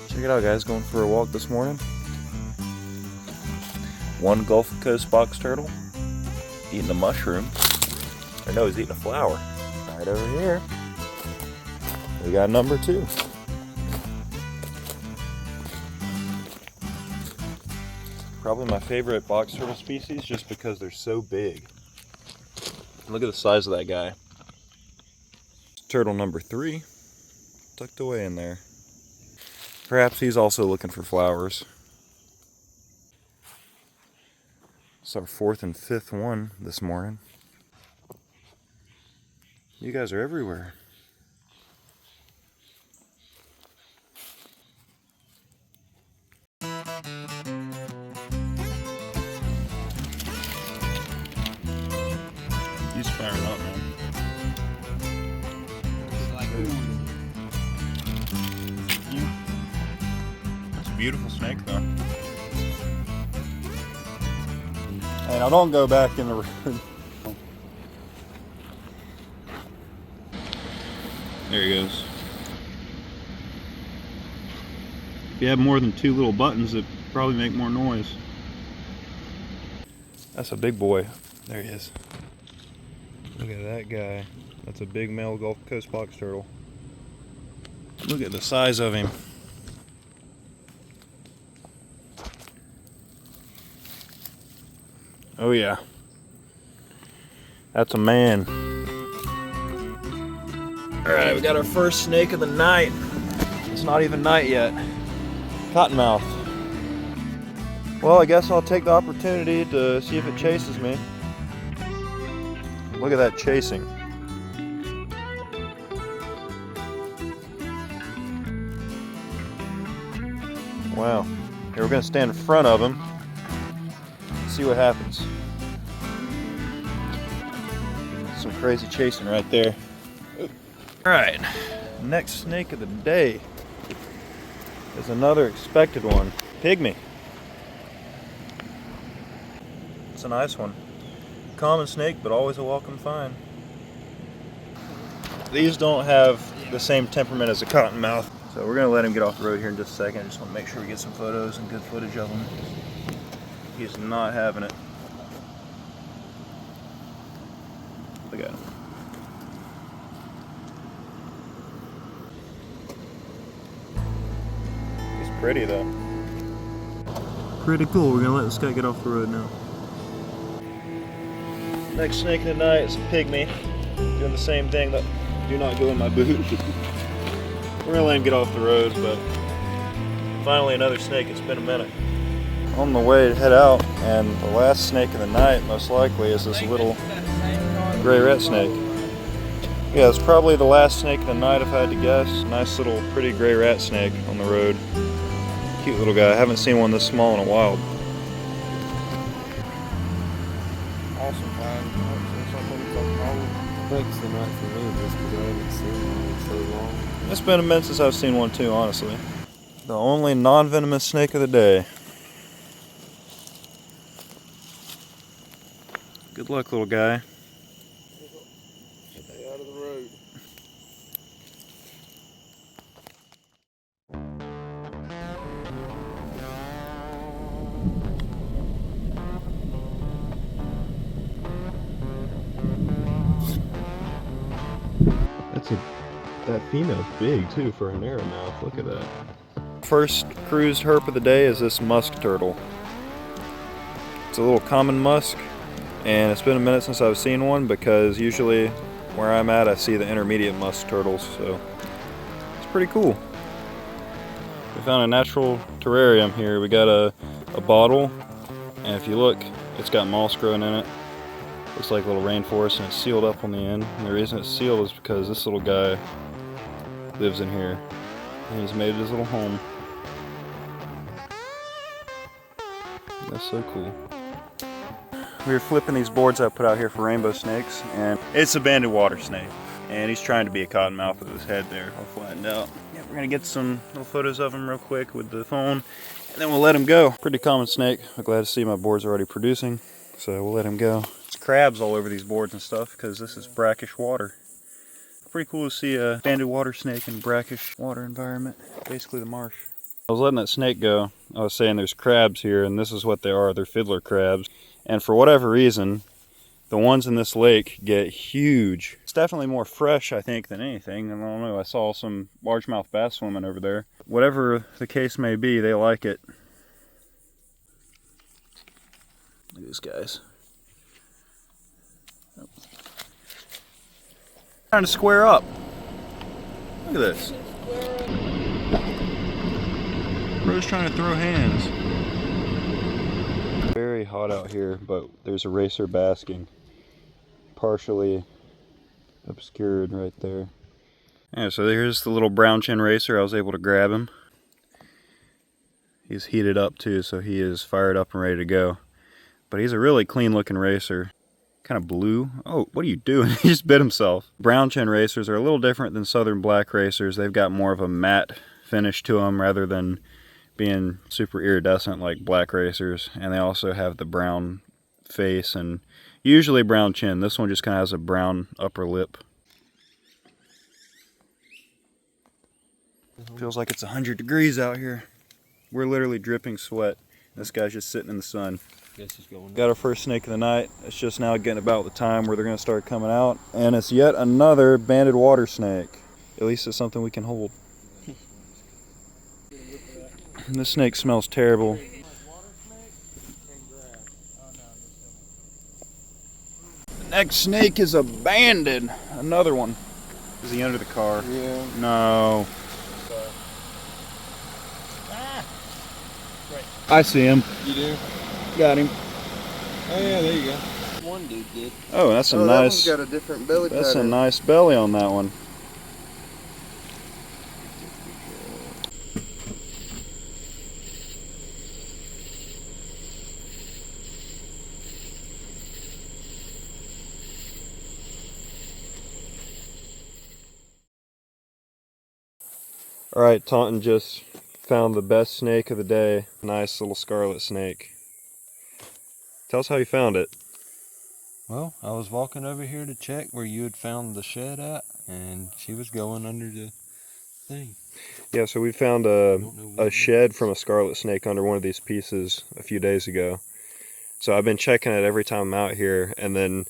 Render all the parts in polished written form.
Check it out, guys, going for a walk this morning. One Gulf Coast box turtle eating a mushroom. Or no, he's eating a flower. Right over here, we got number 2. Probably my favorite box turtle species just because they're so big. Look at the size of that guy. Turtle number 3, tucked away in there. Perhaps he's also looking for flowers. It's our 4th and 5th one this morning. You guys are everywhere. He's firing up, man. It's a beautiful snake, though. Hey, now don't go back in the room. There he goes. If you have more than 2 little buttons, it probably make more noise. That's a big boy. There he is. Look at that guy. That's a big male Gulf Coast box turtle. Look at the size of him. Oh yeah. That's a man. Alright, we got our first snake of the night. It's not even night yet. Cottonmouth. Well, I guess I'll take the opportunity to see if it chases me. Look at that chasing. Wow. Here, we're going to stand in front of him. See what happens. Some crazy chasing right there. Alright, next snake of the day is another expected one. Pygmy. It's a nice one. Common snake, but always a welcome find. These don't have the same temperament as a cottonmouth, so we're going to let him get off the road here in just a second. I just want to make sure we get some photos and good footage of him. He's not having it. Look at him. He's pretty though. Pretty cool. We're gonna let this guy get off the road now. Next snake of the night is a pygmy. Doing the same thing, that do not go in my boot. We're gonna let him get off the road, but finally another snake. It's been a minute. On the way to head out, and the last snake of the night most likely is this little gray rat snake. Yeah, it's probably the last snake of the night if I had to guess. Nice little pretty gray rat snake on the road. Cute little guy. I haven't seen one this small in a while. Awesome find. Thanks the night for me, just because I haven't seen one in so long. It's been a minute since I've seen one too, honestly. The only non-venomous snake of the day. Good luck, little guy. Stay out of the road. That female's big too for a narrow mouth. Look at that. First cruised herp of the day is this musk turtle. It's a little common musk, and it's been a minute since I've seen one because usually where I'm at I see the intermediate musk turtles, so it's pretty cool. We found a natural terrarium here. We got a bottle, and if you look, it's got moss growing in it. Looks like a little rainforest, and it's sealed up on the end. And the reason it's sealed is because this little guy lives in here, and he's made his little home. That's so cool. We were flipping these boards I put out here for rainbow snakes, and it's a banded water snake, and he's trying to be a cottonmouth with his head there all flattened out. Yeah, we're gonna get some little photos of him real quick with the phone, and then we'll let him go. Pretty common snake. I'm glad to see my board's already producing. So we'll let him go. There's crabs all over these boards and stuff because this is brackish water. Pretty cool to see a banded water snake in brackish water environment. Basically the marsh. I was letting that snake go. I was saying there's crabs here, and this is what they are. They're fiddler crabs. And for whatever reason, the ones in this lake get huge. It's definitely more fresh, I think, than anything. And I don't know, I saw some largemouth bass swimming over there. Whatever the case may be, they like it. Look at these guys. Trying to square up. Look at this. Bro's trying to throw hands. Very hot out here, but there's a racer basking. Partially obscured right there. Yeah, so here's the little brown chin racer. I was able to grab him. He's heated up too, so he is fired up and ready to go. But he's a really clean looking racer. Kind of blue. Oh, what are you doing? He just bit himself. Brown chin racers are a little different than southern black racers. They've got more of a matte finish to them rather than being super iridescent like black racers. And they also have the brown face and usually brown chin. This one just kind of has a brown upper lip. Feels like it's 100 degrees out here. We're literally dripping sweat. This guy's just sitting in the sun. Got our first snake of the night. It's just now getting about the time where they're going to start coming out. And it's yet another banded water snake. At least it's something we can hold. This snake smells terrible. The next snake is a banded. Another one. Is he under the car? Yeah. No. I see him. You do? Got him. Oh yeah, there you go. One dude did. Oh, that's a nice. That one's got a different belly pattern. That's a nice belly on that one. All right, Taunton just found the best snake of the day. Nice little scarlet snake. Tell us how you found it. Well, I was walking over here to check where you had found the shed at, and she was going under the thing. Yeah, so we found a shed from a scarlet snake under one of these pieces a few days ago. So I've been checking it every time I'm out here, and then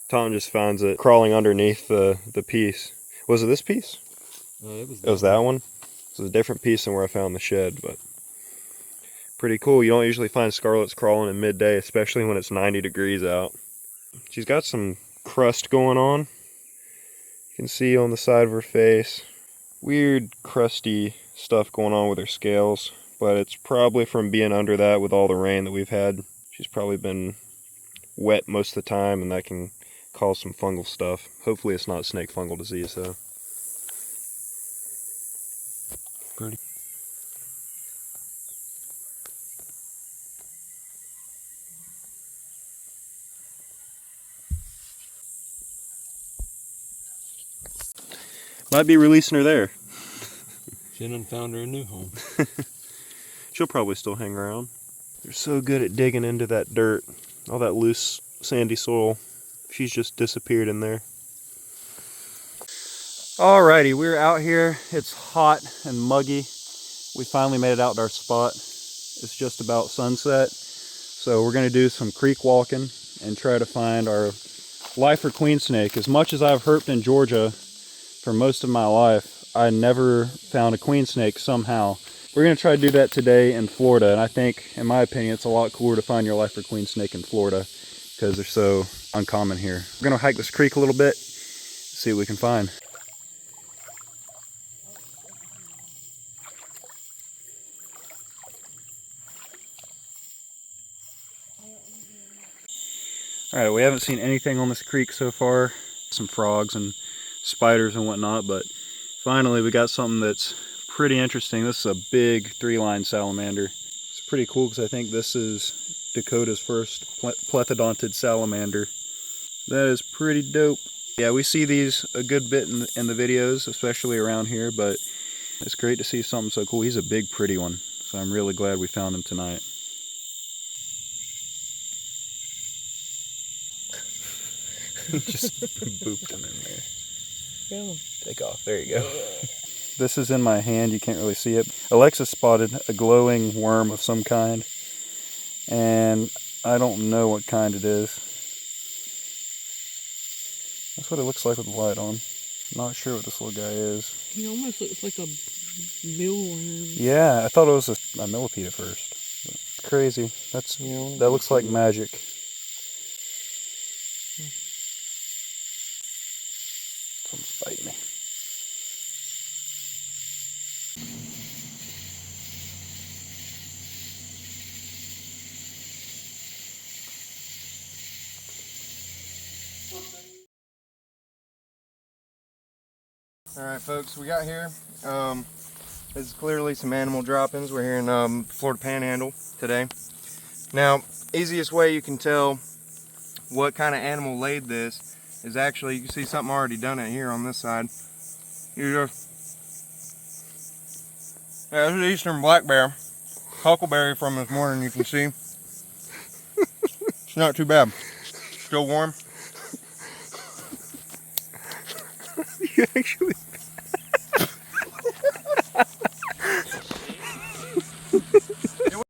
Taunton just finds it crawling underneath the piece. Was it this piece? It was that one? It was a different piece than where I found the shed, but pretty cool. You don't usually find scarlets crawling in midday, especially when it's 90 degrees out. She's got some crust going on. You can see on the side of her face. Weird crusty stuff going on with her scales, but it's probably from being under that with all the rain that we've had. She's probably been wet most of the time, and that can cause some fungal stuff. Hopefully it's not snake fungal disease though. Pretty. Might be releasing her there. She done found her a new home. She'll probably still hang around. They're so good at digging into that dirt, all that loose sandy soil. She's just disappeared in there. Alrighty, we're out here. It's hot and muggy. We finally made it out to our spot. It's just about sunset. So we're gonna do some creek walking and try to find our lifer queen snake. As much as I've herped in Georgia for most of my life, I never found a queen snake somehow. We're gonna try to do that today in Florida, and I think, in my opinion, it's a lot cooler to find your lifer queen snake in Florida because they're so uncommon here. We're gonna hike this creek a little bit, see what we can find. Alright, we haven't seen anything on this creek so far. Some frogs and spiders and whatnot, but finally we got something that's pretty interesting. This is a big 3-line salamander. It's pretty cool because I think this is Dakota's first plethodontid salamander. That is pretty dope. Yeah, we see these a good bit in the videos, especially around here, but it's great to see something so cool. He's a big, pretty one, so I'm really glad we found him tonight. Just booped them in there. Take off. There you go. This is in my hand. You can't really see it. Alexis spotted a glowing worm of some kind, and I don't know what kind it is. That's what it looks like with the light on. Not sure what this little guy is. He almost looks like a mealworm. Yeah, I thought it was a millipede at first. But crazy. That looks like magic. Someone's biting me. Alright folks, we got here, this is clearly some animal droppings. We're here in Florida Panhandle today. Now, easiest way you can tell what kind of animal laid this is actually, you can see something already done it here on this side. Yeah, this is eastern black bear. Huckleberry from this morning, you can see. It's not too bad. Still warm. You actually